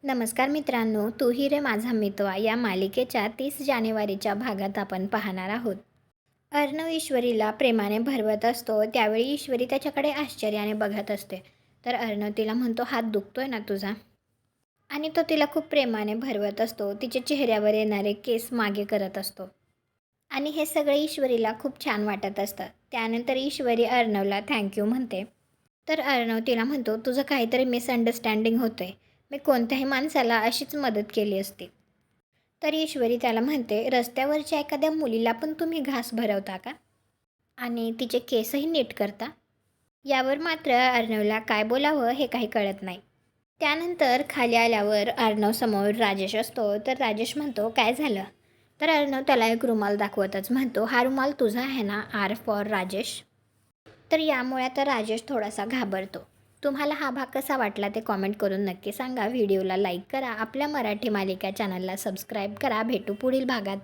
नमस्कार मित्रांनो, तू ही रे माझा मितवा या मालिकेच्या 30 जानेवारीच्या भागात आपण पाहणार आहोत. अर्णव ईश्वरीला प्रेमाने भरवत असतो त्यावेळी ईश्वरी त्याच्याकडे आश्चर्याने बघत असते. तर अर्णव तिला म्हणतो, हात दुखतोय ना तुझा? आणि तो तिला खूप प्रेमाने भरवत असतो. तिच्या चेहऱ्यावर येणारे केस मागे करत असतो. आणि हे सगळे ईश्वरीला खूप छान वाटत असतं. त्यानंतर ईश्वरी अर्णवला थँक्यू म्हणते. तर अर्णव तिला म्हणतो, तुझं काहीतरी मिसअंडरस्टँडिंग होतंय. मी कोणत्याही माणसाला अशीच मदत केली असती. तर ईश्वरी त्याला म्हणते, रस्त्यावरच्या एखाद्या मुलीला पण तुम्ही घास भरवता का? आणि तिचे केसही नीट करता? यावर मात्र अर्णवला काय बोलावं हे काही कळत नाही. त्यानंतर खाली आल्यावर अर्णव समोर राजेश असतो. तर राजेश म्हणतो, काय झालं? तर अर्णव त्याला एक रुमाल दाखवतच म्हणतो, हा रुमाल तुझा आहे ना? R for Rajesh. तर यामुळे आता राजेश थोडासा घाबरतो. तुम्हाला हा भाग कसा वाटला ते कॉमेंट करून नक्की सांगा. व्हिडिओला लाईक करा. आपल्या मराठी मालिका चॅनलला सबस्क्राईब करा. भेटू पुढील भागात.